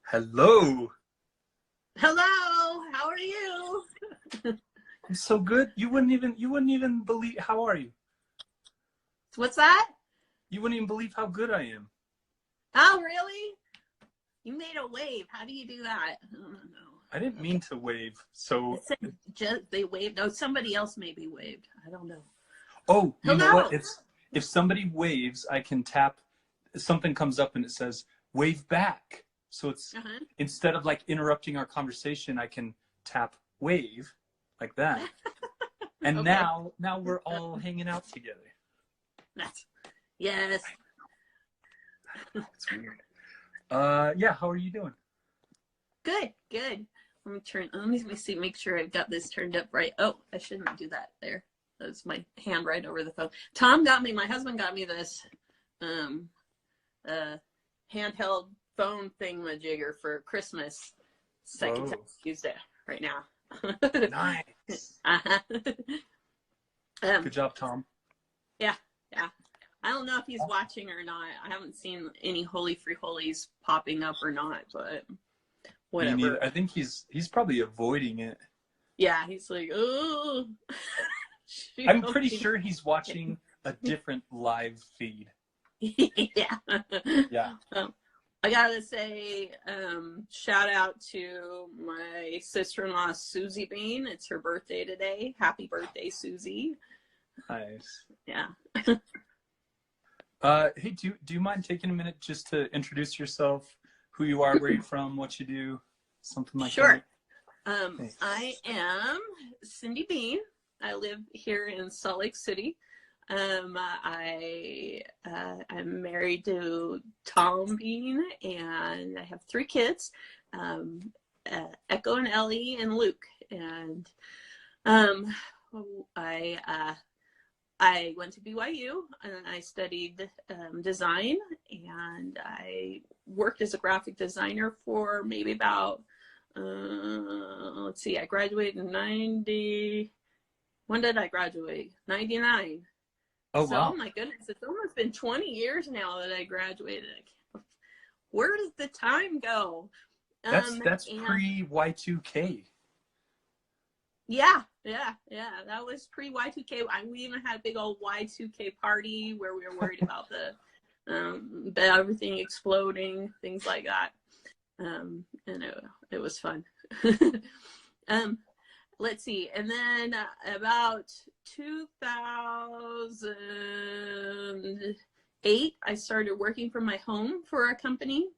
Hello. Hello, how are you? I'm so good. You wouldn't even believe. How are you? What's that? You wouldn't even believe how good I am. Oh, really? You made a wave. How do you do that? I don't know. I didn't mean to wave. So It said just they waved. No, somebody else maybe waved. I don't know. oh, you know what? Hello. If somebody waves, I can tap. Something comes up and it says wave back. So it's instead of like interrupting our conversation, I can tap wave like that. And Okay. now we're all hanging out together. Yes. It's weird. Yeah, how are you doing? Good. Let me see, make sure I've got this turned up right. Oh, I shouldn't do that there. That's my hand right over the phone. My husband got me this handheld phone thingamajigger for Christmas. Second time I used it right now. Nice. Good job, Tom. Yeah. I don't know if he's watching or not. I haven't seen any Holy Free Holies popping up or not, but whatever. I think he's probably avoiding it. Yeah, he's like, oh. I'm pretty sure he's watching a different live feed. Yeah. Yeah. I gotta say, shout out to my sister-in-law, Susie Bean. It's her birthday today. Happy birthday, Susie. Nice. Yeah. Hey, do you mind taking a minute just to introduce yourself, who you are, where you're from, what you do, something like that? Sure. I am Cindy Bean. I live here in Salt Lake City. I'm married to Tom Bean, and I have 3 kids, Echo and Ellie and Luke. And I went to BYU and I studied design, and I worked as a graphic designer for maybe about, let's see, I graduated in 90. When did I graduate? 99. Oh, wow. Oh my goodness, it's almost been 20 years now that I graduated. Where does the time go? That's pre-Y2K. Yeah. That was pre-Y2K. We even had a big old Y2K party where we were worried about everything exploding, things like that. And it was fun. Let's see. And then about 2008, I started working from my home for a company.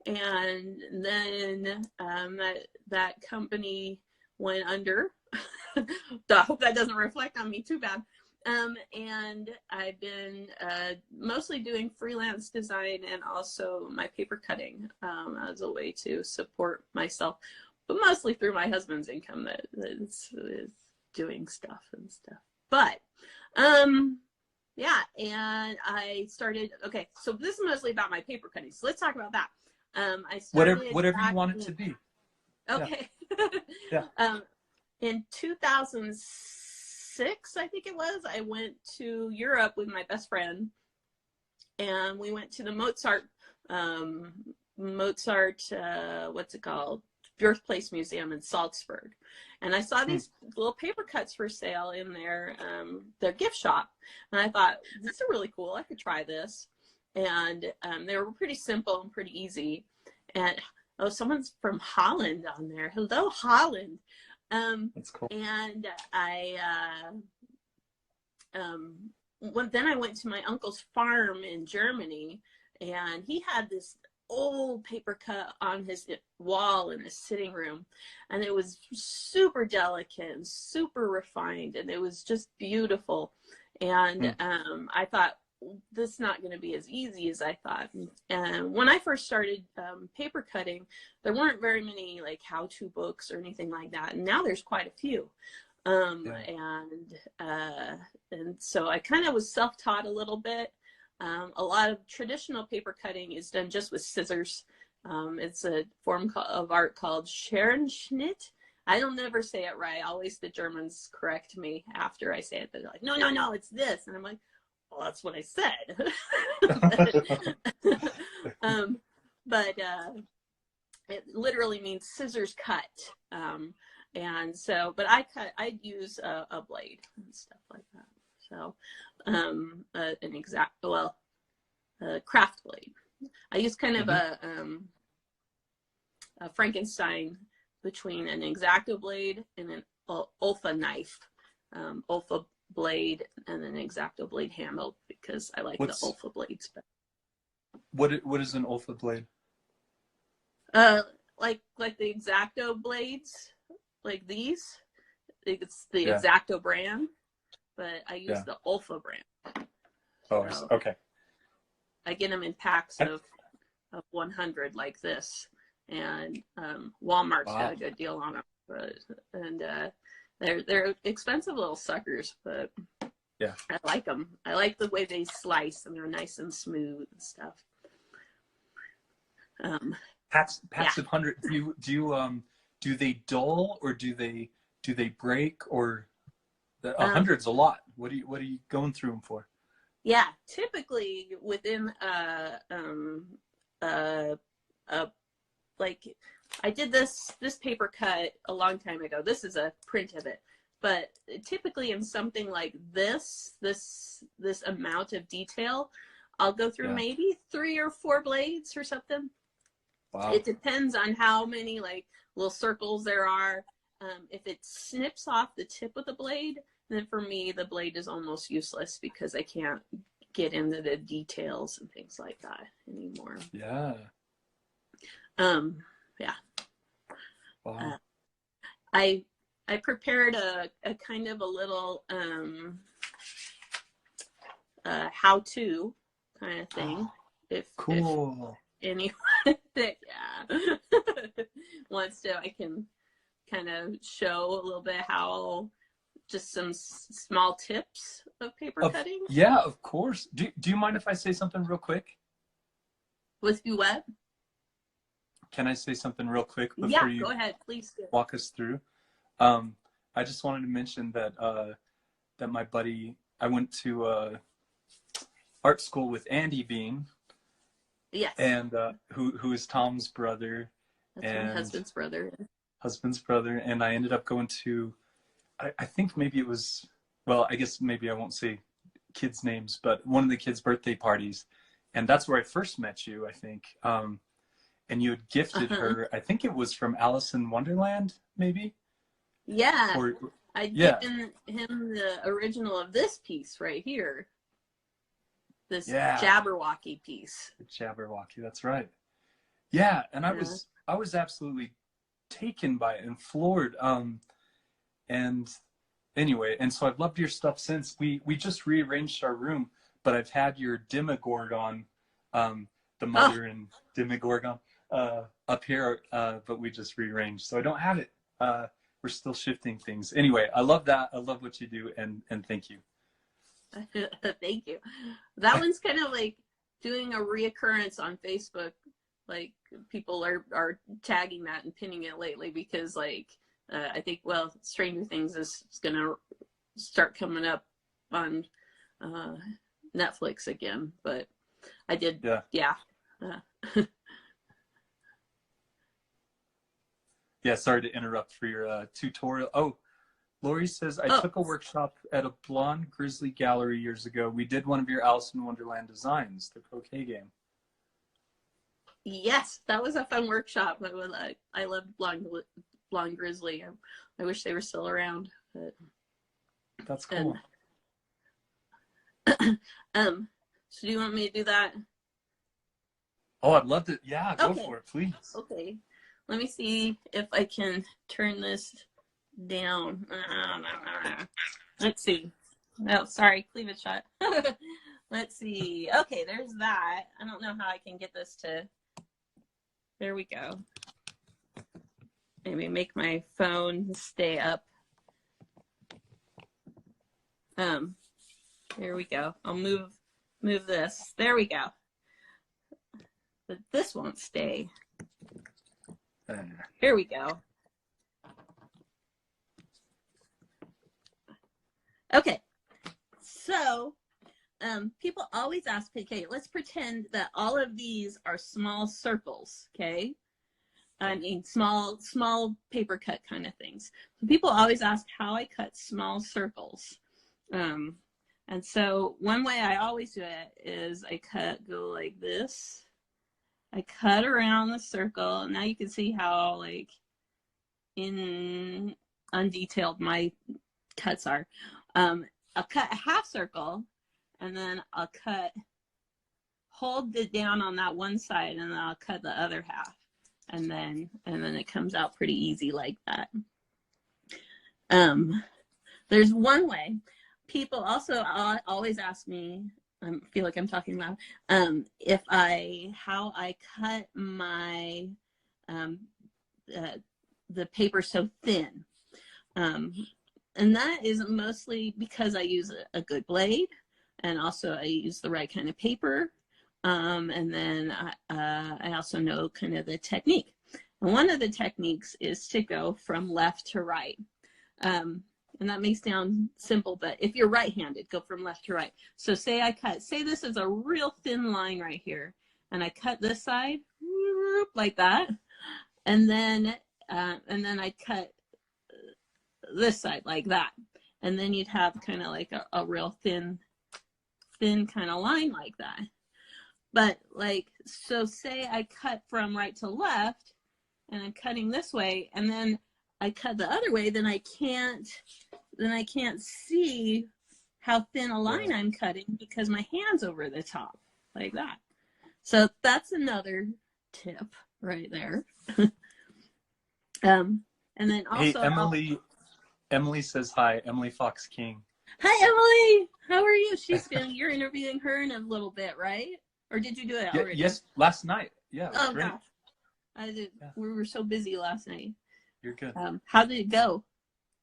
And then that company went under. I hope that doesn't reflect on me too bad. And I've been mostly doing freelance design and also my paper cutting as a way to support myself, but mostly through my husband's income that is doing stuff and stuff. But yeah, and I started. Okay, so this is mostly about my paper cutting. So let's talk about that. I started whatever you want it to be. Okay. Yeah. In 2006, I think it was, I went to Europe with my best friend, and we went to the Mozart, what's it called? Birthplace Museum in Salzburg. And I saw these little paper cuts for sale in their gift shop. And I thought, this is really cool. I could try this. And they were pretty simple and pretty easy. And someone's from Holland on there. Hello, Holland. That's cool. And then I went to my uncle's farm in Germany, and he had this old paper cut on his wall in his sitting room, and it was super delicate and super refined, and it was just beautiful. And I thought, this is not going to be as easy as I thought. And when I first started paper cutting, there weren't very many like how-to books or anything like that. And now there's quite a few. And so I kind of was self-taught a little bit. A lot of traditional paper cutting is done just with scissors. It's a form of art called Scherenschnitte. I don't never say it right. Always the Germans correct me after I say it. They're like, no, it's this. And I'm like, well, that's what I said. it literally means scissors cut. And so, but I'd use a blade and stuff like that. So, a craft blade. I use kind of a Frankenstein between an X-Acto blade and an Olfa knife. Olfa blade and an X-Acto blade handle, because I like the Olfa blades better. What is an Olfa blade? Like the X-Acto blades, like these. It's the X-Acto brand, but I use the Olfa brand. Oh, so, okay. I get them in packs of 100 like this, and Walmart's got a good deal on them. They're expensive little suckers, but yeah, I like them. I like the way they slice, and they're nice and smooth and stuff. Packs of 100. Do they dull, or do they break, or 100's a lot? What are you going through them for? Yeah, typically within like I did this paper cut a long time ago. This is a print of it, but typically in something like this amount of detail, I'll go through maybe 3 or 4 blades or something. Wow. It depends on how many like little circles there are. If it snips off the tip of the blade, then for me the blade is almost useless, because I can't get into the details and things like that anymore. Yeah. Yeah. Wow. I prepared a kind of a little how-to kind of thing. Cool. If anyone that wants to, I can kind of show a little bit how, just some small tips of paper cutting. Yeah, of course. Do you mind if I say something real quick? With you what? Can I say something real quick before you go ahead, please do. walk us through? I just wanted to mention that that my buddy, I went to art school with Andy Bean. Yes. And who is Tom's brother. That's my husband's brother. Husband's brother. And I ended up going to, I think maybe it was, well, I guess maybe I won't say kids' names, but one of the kids' birthday parties. And that's where I first met you, I think. And you had gifted her, I think it was from Alice in Wonderland, maybe? Yeah. Or, I'd given him the original of this piece right here. This Jabberwocky piece. The Jabberwocky, that's right. Yeah, and I was absolutely taken by it and floored. And anyway, and so I've loved your stuff since. We just rearranged our room, but I've had your Demogorgon, the mother and Demogorgon, up here, but we just rearranged. So I don't have it. We're still shifting things. Anyway, I love that. I love what you do, and thank you. Thank you. That one's kind of like doing a reoccurrence on Facebook. Like people are tagging that and pinning it lately, because like I think, well, Stranger Things is gonna start coming up on Netflix again. But I did, yeah. Sorry to interrupt for your tutorial. Oh, Lori says, I took a workshop at a Blonde Grizzly gallery years ago. We did one of your Alice in Wonderland designs, the croquet game. Yes, that was a fun workshop. I loved Blonde Grizzly. I wish they were still around. But... That's cool. So do you want me to do that? Oh, I'd love to. Yeah, go for it, please. Okay. Let me see if I can turn this down. Let's see. Oh, sorry, cleavage shot. Let's see. Okay, there's that. I don't know how I can get this to. There we go. Maybe make my phone stay up. There we go. I'll move this. There we go. But this won't stay. Here we go. Okay, so people always ask, okay, let's pretend that all of these are small circles, okay? I mean, small paper cut kind of things. So people always ask how I cut small circles. And so one way I always do it is I go like this. I cut around the circle. Now you can see how like undetailed my cuts are. I'll cut a half circle, and then I'll hold it down on that one side, and then I'll cut the other half. And then it comes out pretty easy like that. There's one way. People also always ask me, I feel like I'm talking loud, how I cut my, the paper so thin. And that is mostly because I use a good blade, and also I use the right kind of paper. And then I also know kind of the technique. And one of the techniques is to go from left to right. And that may sound simple, but if you're right-handed, go from left to right. So say this is a real thin line right here, and I cut this side like that, and then I cut this side like that, and then you'd have kind of like a real thin kind of line like that. But like, so say I cut from right to left, and I'm cutting this way, and then I cut the other way, then I can't see how thin a line I'm cutting because my hand's over the top like that. So that's another tip right there. And then also, hey, Emily says hi. Emily Fox King. Hi Emily, how are you? You're interviewing her in a little bit, right? Or did you do it already? Yes, last night. Yeah. Oh great. gosh, I did. Yeah. We were so busy last night. You're good. How did it go?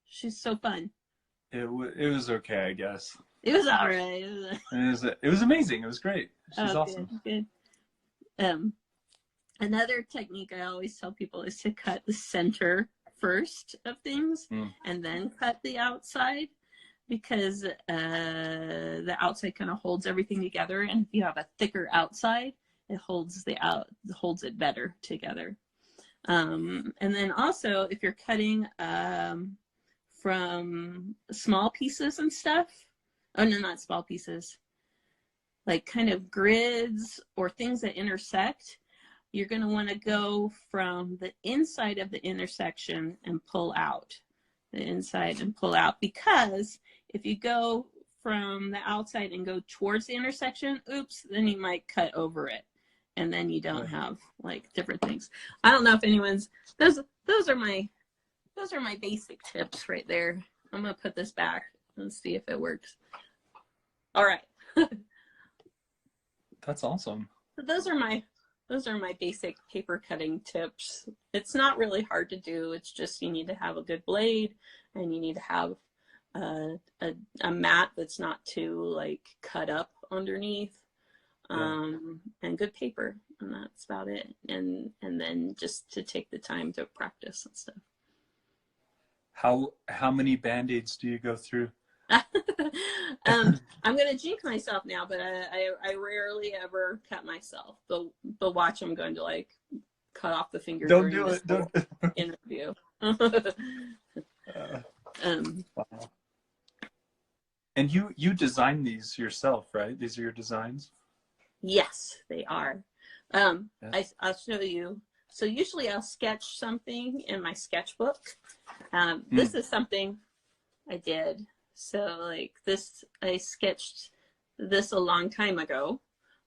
She's so fun. It was okay, I guess. It was all right. It was amazing. It was great. She's awesome. Good. Another technique I always tell people is to cut the center first of things and then cut the outside, because the outside kind of holds everything together, and if you have a thicker outside, it holds it better together. And then also, if you're cutting from small pieces and stuff, oh no, not small pieces, like kind of grids or things that intersect, you're going to want to go from the inside of the intersection and pull out. The inside and pull out, because if you go from the outside and go towards the intersection, then you might cut over it, and then you don't have like different things. I don't know if anyone's those are my basic tips right there. I'm gonna put this back and see if it works. All right. That's awesome. So those are my basic paper cutting tips. It's not really hard to do. It's just you need to have a good blade, and you need to have a mat that's not too like cut up underneath, and good paper, and that's about it. And then just to take the time to practice and stuff. How many Band-Aids do you go through? I'm gonna jinx myself now, but I rarely ever cut myself. But watch, I'm going to like cut off the finger. Don't do it. Don't interview. Wow. And you design these yourself, right? These are your designs? Yes, they are. I'll show you. So usually I'll sketch something in my sketchbook. This is something I did. So like this, I sketched this a long time ago.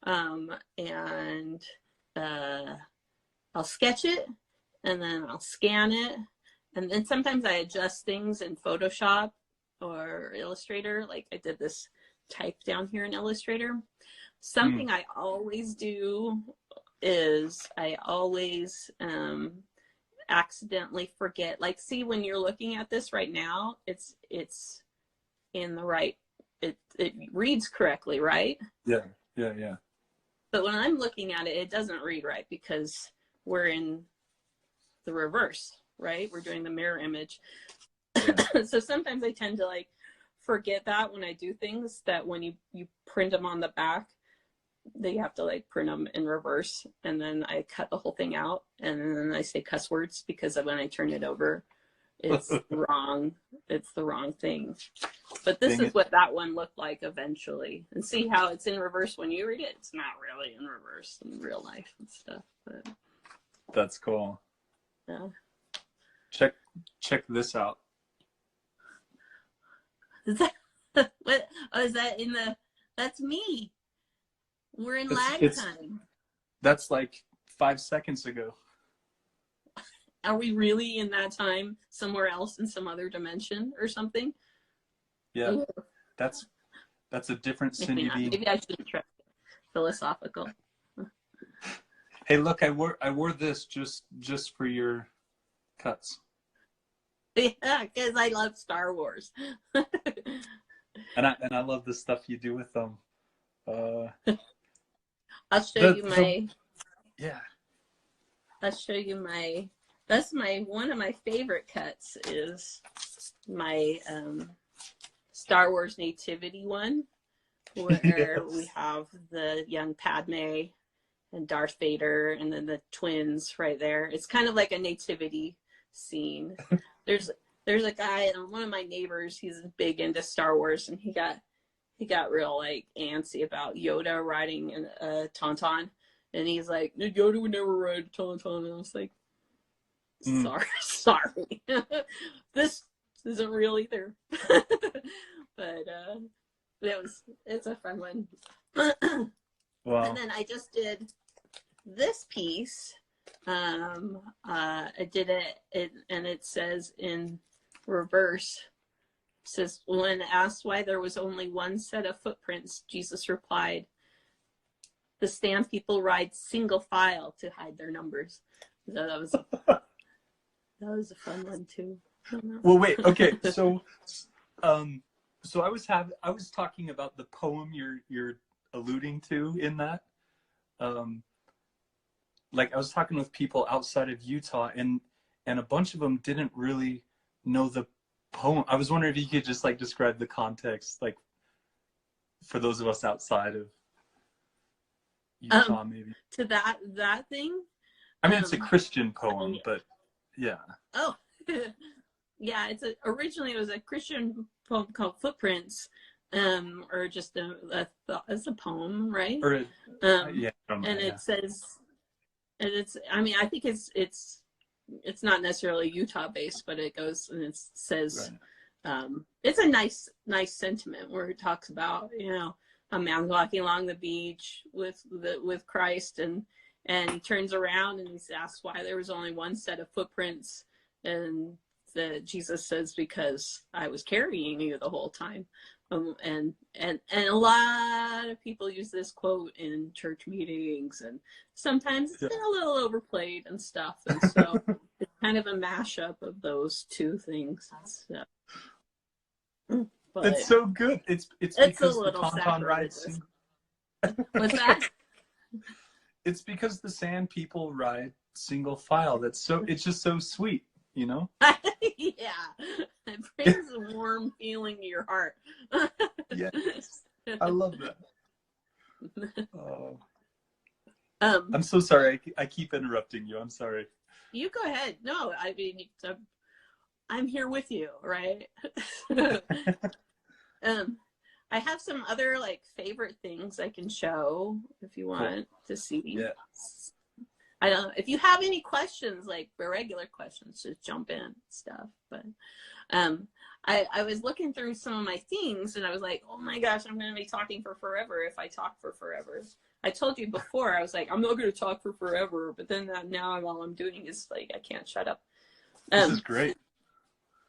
And I'll sketch it, and then I'll scan it. And then sometimes I adjust things in Photoshop or Illustrator. Like I did this type down here in Illustrator. Something I always do is I always accidentally forget. Like, see, when you're looking at this right now, it's in the right, it reads correctly, right? Yeah. But when I'm looking at it, it doesn't read right because we're in the reverse, right? We're doing the mirror image. Yeah. So sometimes I tend to like forget that when I do things, that when you print them on the back, they have to like print them in reverse, and then I cut the whole thing out, and then I say cuss words because when I turn it over, it's wrong. It's the wrong thing. But this is what that one looked like eventually. And see how it's in reverse when you read it? It's not really in reverse in real life and stuff. But that's cool. Yeah. Check this out. Is that what? Oh, is that in the? That's me. We're in lag time. That's like 5 seconds ago. Are we really in that time somewhere else in some other dimension or something? Yeah. Ooh. That's a different Cindy being. Maybe I shouldn't try philosophical. Hey, look, I wore this just for your cuts. Yeah, because I love Star Wars. and I love the stuff you do with them. I'll show you my. Yeah. I'll show you my. That's one of my favorite cuts is my Star Wars nativity one, where yes. We have the young Padme and Darth Vader, and then the twins right there. It's kind of like a nativity scene. There's a guy, one of my neighbors. He's big into Star Wars, and he got real like antsy about Yoda riding in a tauntaun, and he's like, Yoda would never ride a tauntaun, and I was like, sorry, this isn't real either. But it's a fun one. Wow. And then I just did this piece. I did it, and it says in reverse. It says, when asked why there was only one set of footprints, Jesus replied, "The stand people ride single file to hide their numbers." So that was a fun one too. Well, wait. Okay, so I was talking about the poem you're alluding to in that. Like I was talking with people outside of Utah, and a bunch of them didn't really know the poem. I was wondering if you could just like describe the context, like for those of us outside of Utah, maybe. To that thing. I mean, it's a Christian poem, but yeah. Oh, yeah. Originally it was a Christian poem called Footprints, or just it's a poem, right? Or yeah. And it says, and I mean, I think it's not necessarily Utah based, but it goes and it says, right. It's a nice sentiment where it talks about, a man walking along the beach with Christ, and he turns around and he's asked why there was only one set of footprints, and Jesus says, because I was carrying you the whole time. And a lot of people use this quote in church meetings, and sometimes it's been a little overplayed and stuff. And so it's kind of a mashup of those two things. So, but it's so good. It's because the tauntaun rides. What's that? It's because the sand people ride single file. It's just so sweet, Yeah, it brings a warm feeling to your heart. Yes, I love that. Oh. I'm so sorry. I keep interrupting you. I'm sorry. You go ahead. No, I mean, I'm here with you, right? I have some other like favorite things I can show if you want to see. Yeah. I don't know if you have any questions, like regular questions, just jump in and stuff. But I was looking through some of my things, and I was like, oh my gosh, I'm going to be talking for forever if I talk for forever. I told you before, I was like, I'm not going to talk for forever, but then now all I'm doing is like, I can't shut up. This is great.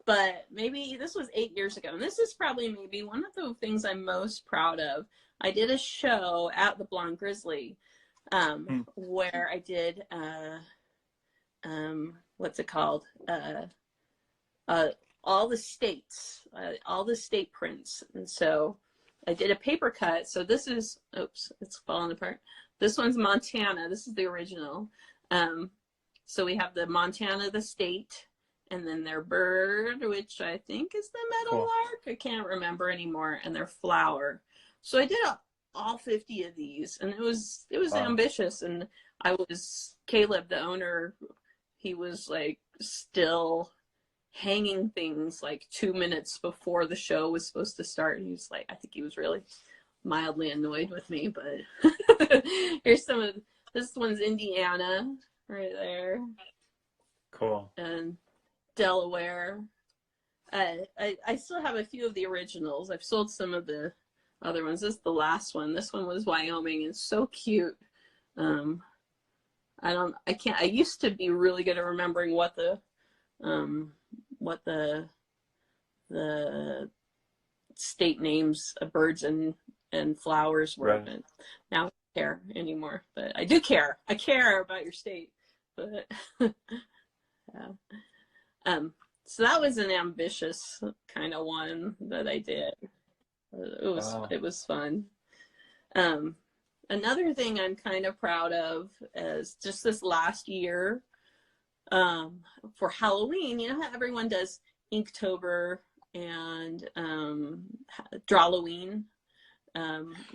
But maybe this was 8 years ago, and this is probably maybe one of the things I'm most proud of. I did a show at the Blonde Grizzly, where I did, what's it called? All the states, all the state prints. And so I did a paper cut. So this is, oops, it's falling apart. This one's Montana. This is the original. So we have the Montana, the state, and then their bird, which I think is the meadowlark. I can't remember anymore, and their flower. So I did all 50 of these, and it was ambitious. And Caleb, the owner, he was like still hanging things like 2 minutes before the show was supposed to start. He was like, I think he was really mildly annoyed with me, but here's this one's Indiana right there. Cool. And Delaware. I still have a few of the originals. I've sold some of the other ones. This is the last one. This one was Wyoming. It's so cute. I used to be really good at remembering what the state names of birds and flowers were. Right. But now I don't care anymore, but I do care. I care about your state, but yeah. So that was an ambitious kind of one that I did. It was fun. Another thing I'm kind of proud of is just this last year, for Halloween, you know how everyone does Inktober and Drawloween.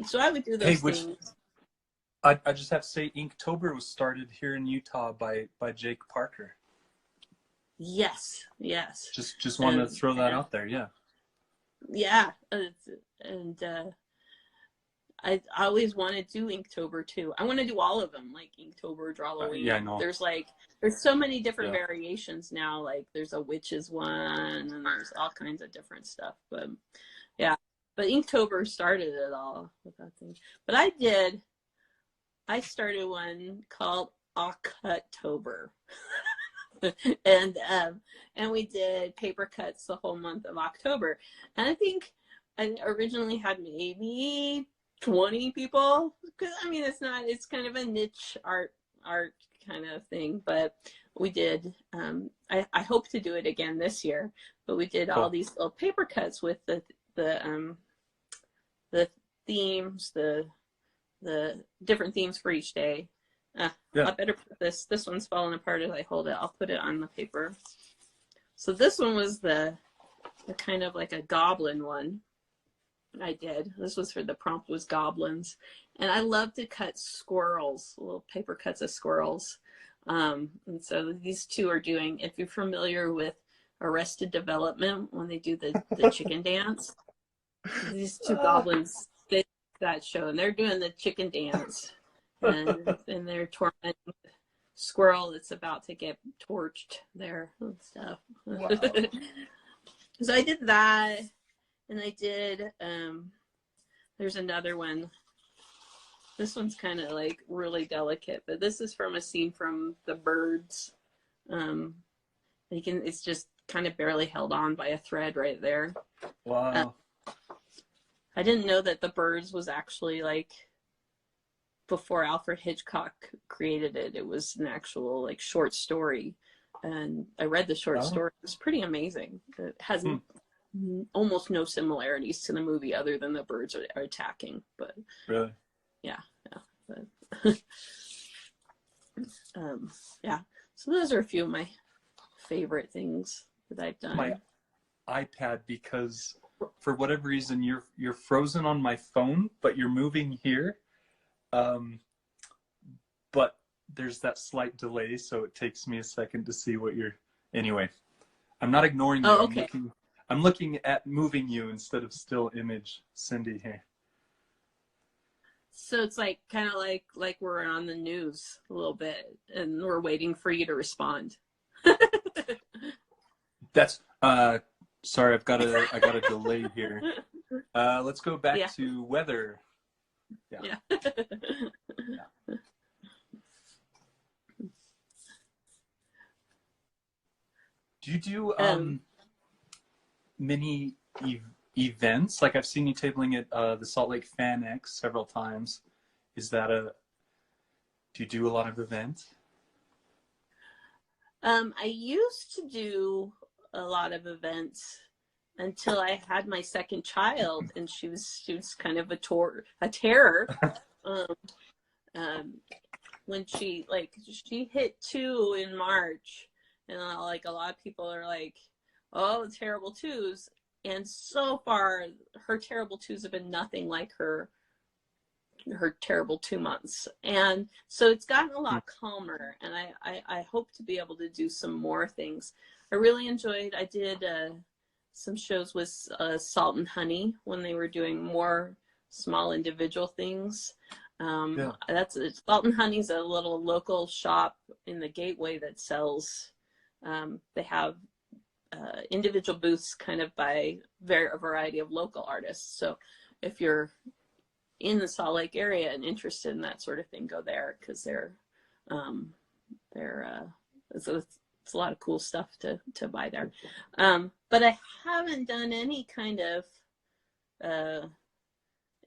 So I would do those things. I just have to say, Inktober was started here in Utah by Jake Parker. Yes. Just wanted to throw that out there, yeah. Yeah, and I always want to do Inktober too. I want to do all of them, like Inktober, Drawloween. Yeah, I know. There's so many different variations now. Like there's a witches one, and there's all kinds of different stuff. But yeah, but Inktober started it all with that thing. But I started one called October. and we did paper cuts the whole month of October. And I think I originally had maybe 20 people, because I mean it's kind of a niche art kind of thing, but we did I hope to do it again this year, but we did all these little paper cuts with the themes, the different themes for each day. I better put this one's falling apart as I hold it. I'll put it on the paper. So this one was the kind of like a goblin one I did. This was for the prompt was goblins. And I love to cut squirrels, little paper cuts of squirrels. And so these two are doing, if you're familiar with Arrested Development, when they do the chicken dance, these two goblins did that show, and they're doing the chicken dance. And they're tormenting the squirrel that's about to get torched there and stuff. Wow. So I did that, and I did, there's another one. This one's kind of like really delicate, but this is from a scene from The Birds. It's just kind of barely held on by a thread right there. Wow. I didn't know that The Birds was actually like, before Alfred Hitchcock created it, it was an actual like short story, and I read the short story. It was pretty amazing. It has almost no similarities to the movie other than the birds are attacking, but really, yeah. But, yeah. So those are a few of my favorite things that I've done. My iPad, because for whatever reason you're frozen on my phone, but you're moving here. But there's that slight delay, so it takes me a second to see what you're. Anyway, I'm not ignoring you. Okay. I'm looking at moving you instead of still image Cindy here. So it's like kind of like we're on the news a little bit, and we're waiting for you to respond. That's sorry, I got a delay here. Let's go back to weather. Yeah. Do you do many events? Like I've seen you tabling at the Salt Lake Fan X several times. Do you do a lot of events? I used to do a lot of events until I had my second child, and she was kind of a terror. When she hit 2 in March, and like a lot of people are like, oh, terrible 2s, and so far her terrible 2s have been nothing like her her terrible 2 months. And so it's gotten a lot calmer, and I hope to be able to do some more things. I really enjoyed, I did some shows with Salt and Honey when they were doing more small individual things. That's Salt and Honey's a little local shop in the Gateway that sells, they have individual booths kind of by a variety of local artists. So if you're in the Salt Lake area and interested in that sort of thing, go there, because it's a lot of cool stuff to buy there. But I haven't done any kind of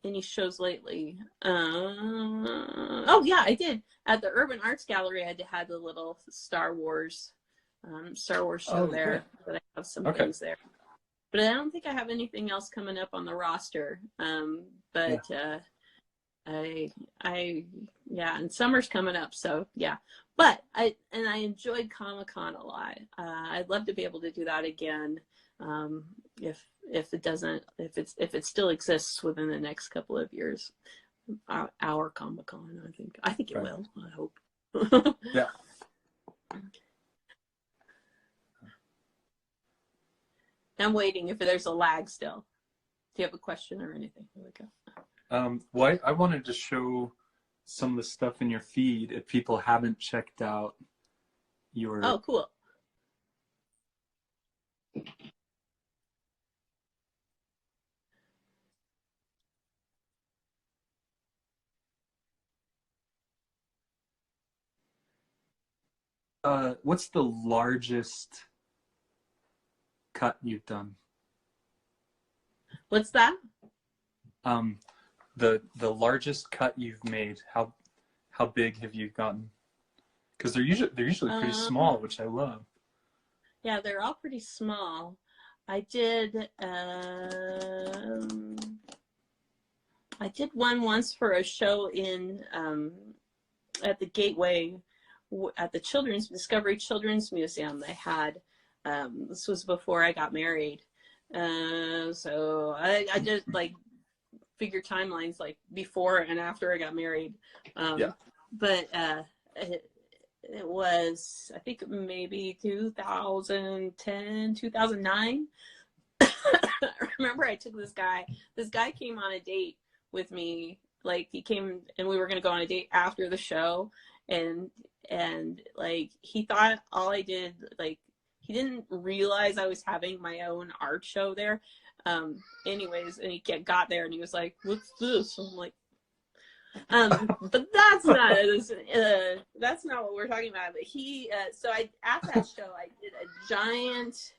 any shows lately. Oh yeah, I did at the Urban Arts Gallery. I had the little Star Wars show there, but I have some things there. But I don't think I have anything else coming up on the roster. But and summer's coming up, so yeah. But I enjoyed Comic-Con a lot. I'd love to be able to do that again, if it still exists within the next couple of years. Our Comic-Con, I think it will. I hope. Yeah. I'm waiting if there's a lag still. Do you have a question or anything? Here we go. Well, I wanted to show some of the stuff in your feed if people haven't checked out your... Oh, cool. What's the largest cut you've done? What's that? The largest cut you've made. How big have you gotten? Because they're usually pretty small, which I love. Yeah, they're all pretty small. I did one once for a show in at the Gateway at the Discovery Children's Museum. They had this was before I got married, so I did like figure timelines like before and after I got married. But it was, I think, maybe 2010, 2009. I remember I took this guy came on a date with me. Like, he came and we were going to go on a date after the show, and like, he thought all I did, like, he didn't realize I was having my own art show there. Anyways, and he got there and he was like, "What's this?" I'm like, but that's not what we're talking about. But he, so at that show, I did a giant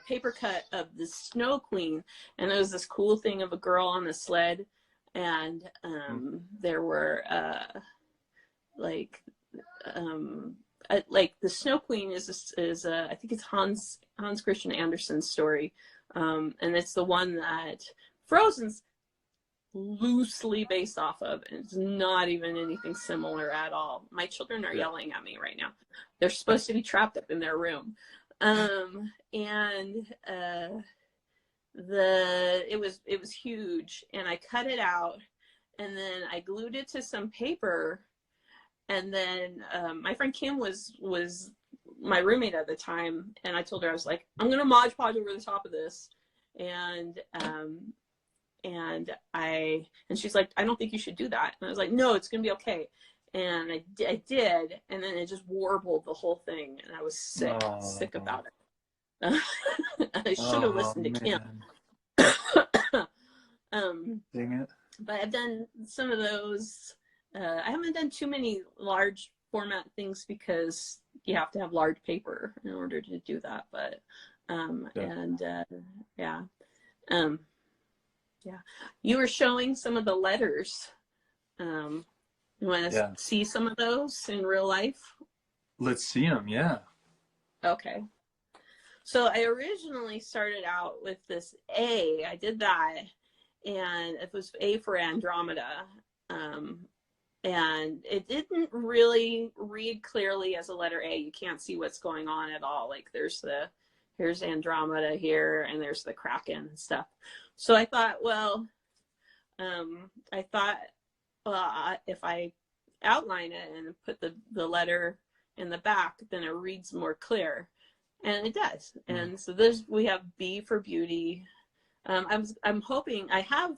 paper cut of the Snow Queen, and there was this cool thing of a girl on the sled, and there were like the Snow Queen is I think it's Hans Christian Andersen's story, and it's the one that Frozen's loosely based off of, and it's not even anything similar at all. My children are yelling at me right now. They're supposed to be trapped up in their room. It was huge, and I cut it out, and then I glued it to some paper, and then my friend Kim was my roommate at the time, and I told her, I was like, I'm gonna Mod Podge over the top of this, and she's like, I don't think you should do that. And I was like, no, it's gonna be okay. And I did, and then it just warbled the whole thing, and I was sick about it. I should have listened to Kim. Dang it. But I've done some of those. I haven't done too many large format things because you have to have large paper in order to do that. But you were showing some of the letters. You want to see some of those in real life? Let's see them. Yeah. Okay. So I originally started out with this A. I did that, and it was A for Andromeda. And it didn't really read clearly as a letter A. You can't see what's going on at all. Like, here's Andromeda here, and there's the Kraken and stuff. So I thought, well, I thought, if I outline it and put the letter in the back, then it reads more clear, and it does. And so we have B for beauty. I'm hoping I have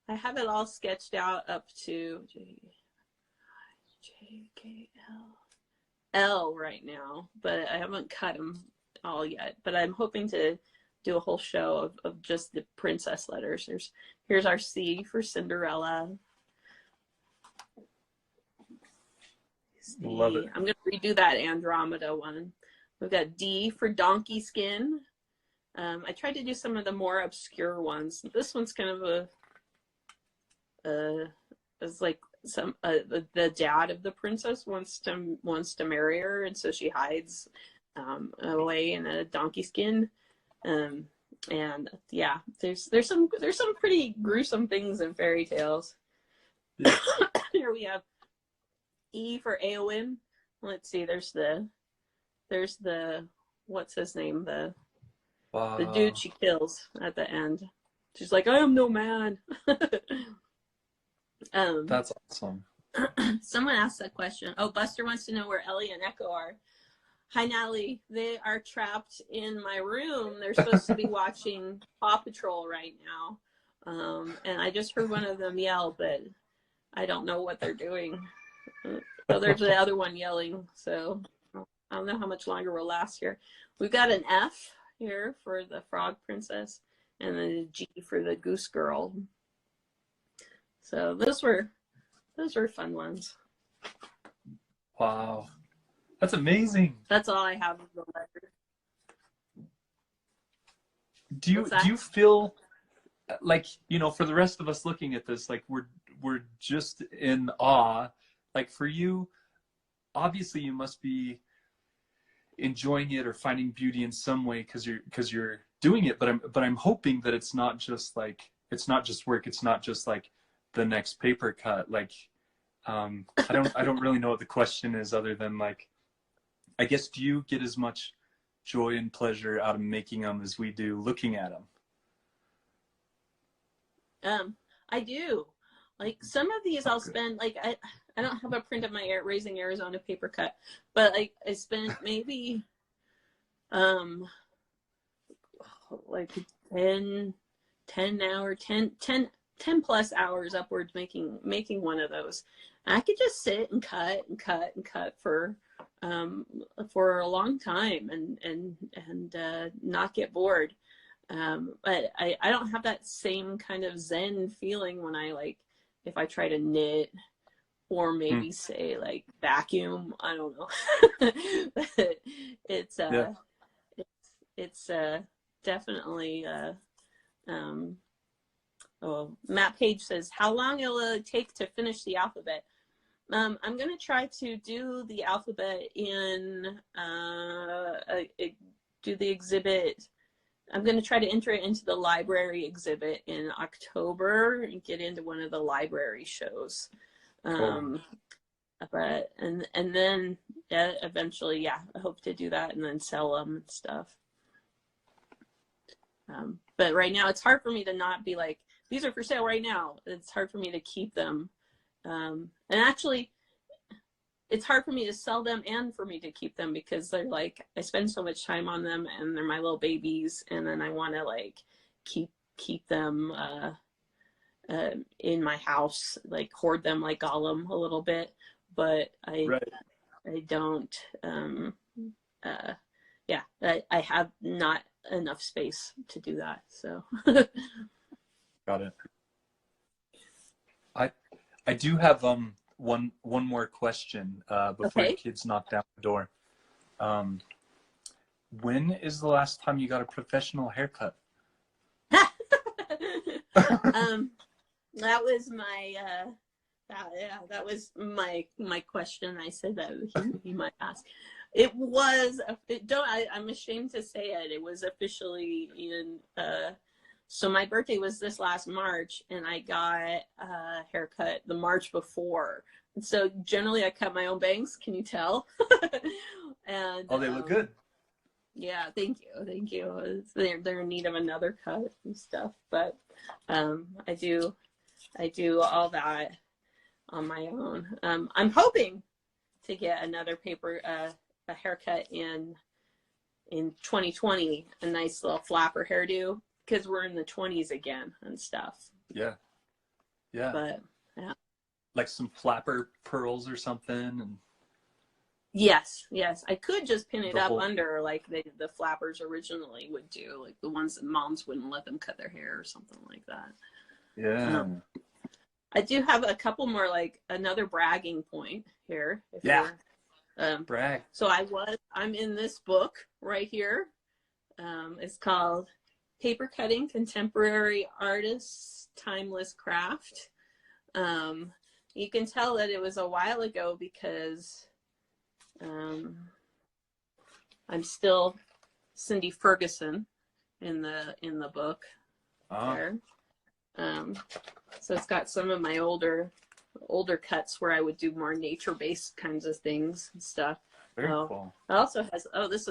it all sketched out up to L right now, but I haven't cut them all yet. But I'm hoping to do a whole show of just the princess letters. Here's our C for Cinderella. Love it. I'm going to redo that Andromeda one. We've got D for donkey skin. I tried to do some of the more obscure ones. This one's kind of it's like the dad of the princess wants to marry her, and so she hides away in a donkey skin. And yeah, there's some pretty gruesome things in fairy tales. Yeah. Here we have E for Eowyn. Let's see, there's the what's his name, the dude she kills at the end. She's like, I am no man. That's awesome. Someone asked that question. Oh, Buster wants to know where Ellie and Echo are. Hi, Natalie. They are trapped in my room. They're supposed to be watching Paw Patrol right now. And I just heard one of them yell, but I don't know what they're doing. So there's the other one yelling. So I don't know how much longer we'll last here. We've got an F here for the Frog Princess, and then a G for the Goose Girl. So those were fun ones. Wow. That's amazing. That's all I have of the letter. Do you feel like, for the rest of us looking at this, like we're just in awe. Like for you, obviously you must be enjoying it or finding beauty in some way because you're doing it. But I'm hoping that it's not just work. It's not just like the next paper cut. Like I don't really know what the question is, other than like, I guess, do you get as much joy and pleasure out of making them as we do looking at them? I do. Like some of these I'll spend, like I don't have a print of my Raising Arizona paper cut, but like I spent maybe like 10 plus hours upwards making one of those. And I could just sit and cut for a long time and not get bored. But I don't have that same kind of zen feeling when if I try to knit or maybe say like vacuum. I don't know. But it's definitely Matt Page says, how long will it take to finish the alphabet? I'm going to try to do the alphabet do the exhibit. I'm going to try to enter it into the library exhibit in October and get into one of the library shows. But then eventually, I hope to do that and then sell them and stuff. But right now it's hard for me to not be like, these are for sale right now. It's hard for me to keep them. And actually, it's hard for me to sell them and for me to keep them because they're like, I spend so much time on them and they're my little babies. And then I want to like keep them in my house, like hoard them like Gollum a little bit. But I don't, I have not enough space to do that. So. Got it. I do have one more question before the kids knock down the door. When is the last time you got a professional haircut? That was my that was my question. I said that he might ask. It was I'm ashamed to say it. It was officially in so my birthday was this last March, and I got a haircut the March before. And so generally I cut my own bangs. Can you tell? And they look good. Yeah, thank you. They're in need of another cut and stuff. But I do I do all that on my own. I'm hoping to get another a haircut in 2020, a nice little flapper hairdo, because we're in the 20s again and stuff. Yeah. Yeah. But yeah. Like some flapper pearls or something. And yes. I could just pin it up whole... under like the flappers originally would do, like the ones that moms wouldn't let them cut their hair or something like that. Yeah. I do have a couple more, like another bragging point here. Brag. So I'm in this book right here. It's called Paper Cutting, Contemporary Artists, Timeless Craft. You can tell that it was a while ago because I'm still Cindy Ferguson in the book. There. So it's got some of my older cuts where I would do more nature-based kinds of things and stuff. Very cool. It also has, this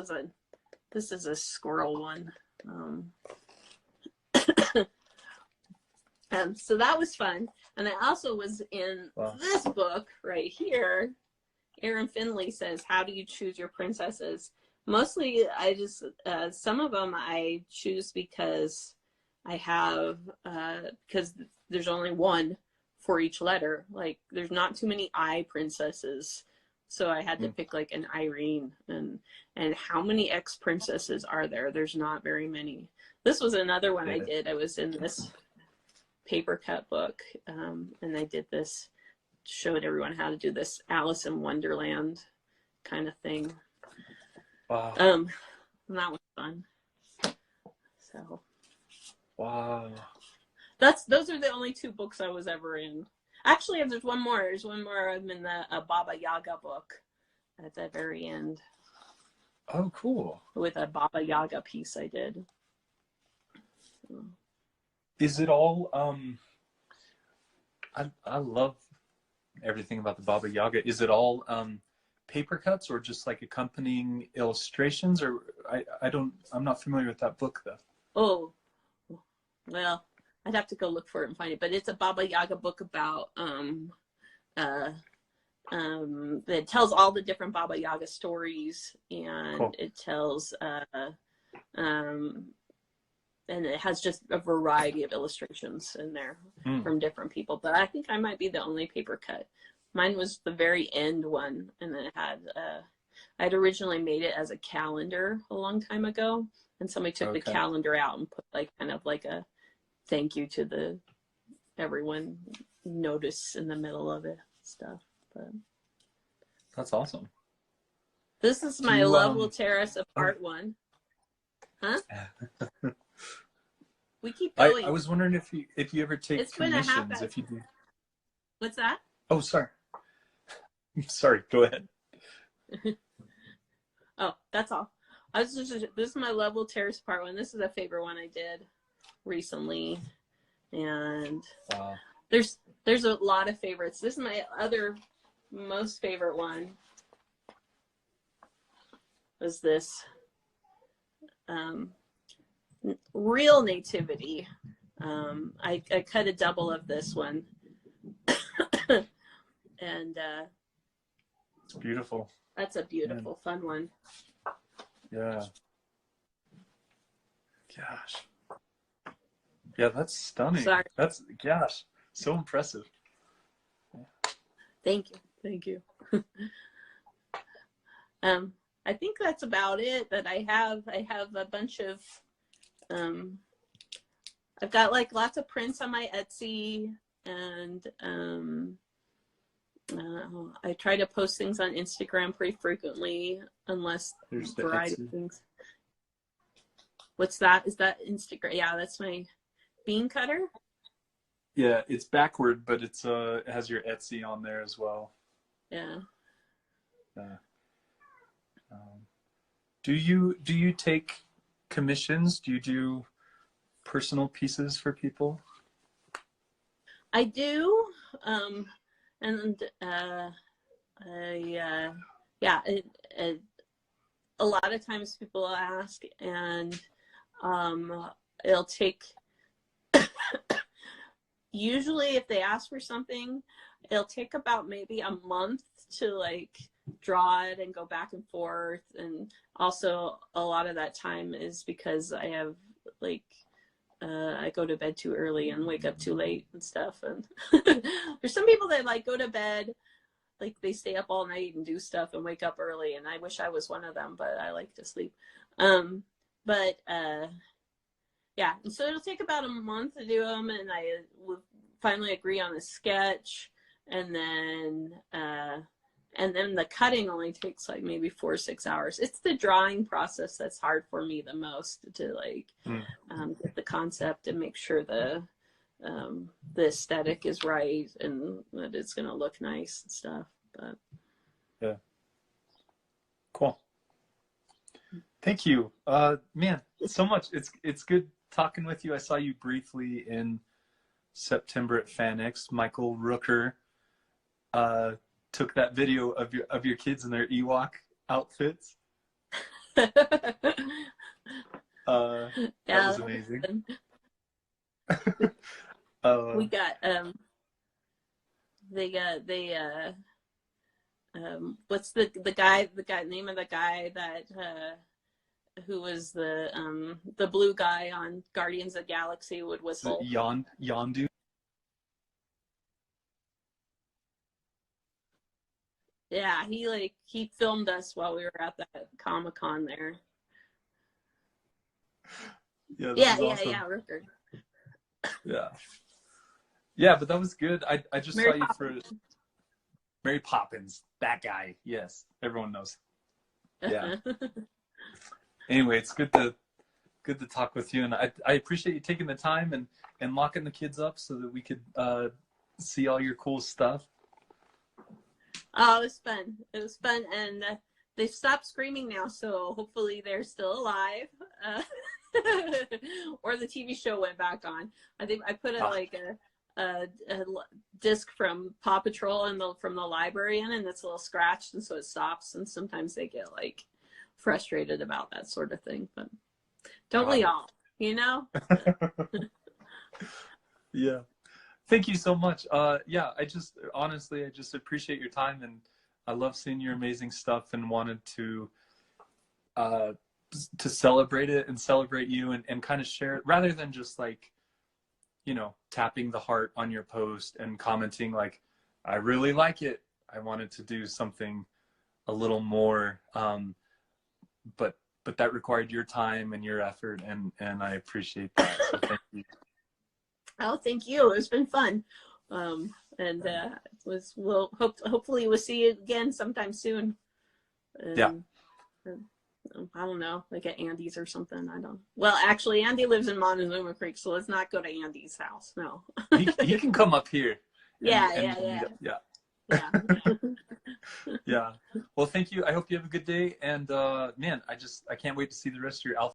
is a squirrel one. So that was fun. And I also was in this book right here. Erin Finley says, how do you choose your princesses? Mostly I just, some of them I choose because I have, because there's only one for each letter. Like there's not too many I princesses. So I had to pick like an Irene, and how many X princesses are there? There's not very many. This was another one I did. I was in this paper cut book, and I did this, showed everyone how to do this Alice in Wonderland kind of thing. Wow. And that was fun. So. Wow. Those are the only two books I was ever in. Actually, there's one more. There's one more. I'm in a Baba Yaga book at the very end. Oh, cool. With a Baba Yaga piece I did. Is it all, I love everything about the Baba Yaga. Is it all paper cuts or just like accompanying illustrations? Or I'm not familiar with that book though. Oh, well, I'd have to go look for it and find it, but it's a Baba Yaga book about that tells all the different Baba Yaga stories, and cool. It tells and it has just a variety of illustrations in there from different people. But I think I might be the only paper cut. Mine was the very end one, and then it had I'd originally made it as a calendar a long time ago, and somebody took the calendar out and put like kind of like a thank you to everyone notice in the middle of it stuff. But that's awesome. This is my Love Will Tear Us Apart one. Huh? We keep going. I was wondering if you ever take commissions. If you do. What's that? Oh, sorry. Sorry. Go ahead. Oh, that's all. This is my Love Will Tear Us Apart one. This is a favorite one I did recently, and there's a lot of favorites. This is my other most favorite one. Was this real nativity? I cut a double of this one, and it's beautiful. That's a beautiful, fun one. Yeah. Gosh. Yeah, that's stunning. Sorry. That's, gosh, so impressive. Thank you. I think that's about it that I have. I have a bunch of, I've got like lots of prints on my Etsy, and I try to post things on Instagram pretty frequently, unless there's the variety Etsy. Of things. What's that? Is that Instagram? Yeah, that's my bean cutter. Yeah, it's backward, but it has your Etsy on there as well. Yeah. Do you take commissions? Do you do personal pieces for people? I do, and a lot of times people ask, and it'll take usually if they ask for something, it'll take about maybe a month to like draw it and go back and forth. And also a lot of that time is because I have like I go to bed too early and wake up too late and stuff. And there's some people that like go to bed, like they stay up all night and do stuff and wake up early. And I wish I was one of them, but I like to sleep. Yeah, and so it'll take about a month to do them, and I will finally agree on a sketch, and then the cutting only takes like maybe 4 or 6 hours. It's the drawing process that's hard for me the most, to like get the concept and make sure the aesthetic is right and that it's gonna look nice and stuff. But yeah, cool. Thank you, man, so much. It's good talking with you. I saw you briefly in September at FanX. Michael Rooker took that video of your kids in their Ewok outfits. That was amazing. We got what's the name of the guy that who was the blue guy on Guardians of the Galaxy would whistle? Yondu. Yeah, he filmed us while we were at that Comic-Con there. Yeah, awesome. Rooker. Yeah, but that was good. I just Mary saw Poppins. you for Mary Poppins. That guy. Yes, everyone knows. Yeah. Anyway, it's good to talk with you, and I appreciate you taking the time and locking the kids up so that we could see all your cool stuff. Oh, it was fun, and they've stopped screaming now, so hopefully they're still alive, or the TV show went back on. I think I put a disc from Paw Patrol from the library in, and it's a little scratched, and so it stops, and sometimes they get like frustrated about that sort of thing, but don't we all, you know? Yeah, thank you so much. Yeah, I just appreciate your time, and I love seeing your amazing stuff, and wanted to celebrate it and celebrate you, and kind of share it, rather than just like, you know, tapping the heart on your post and commenting like, I really like it. I wanted to do something a little more, but that required your time and your effort, and I appreciate that. So thank you. Oh, thank you. It's been fun. Hopefully we'll see you again sometime soon. Yeah. I don't know, like at Andy's or something. Well, actually, Andy lives in Montezuma Creek, so let's not go to Andy's house. No. he can come up here. Yeah. Yeah. Well, thank you. I hope you have a good day. And man, I can't wait to see the rest of your outfit.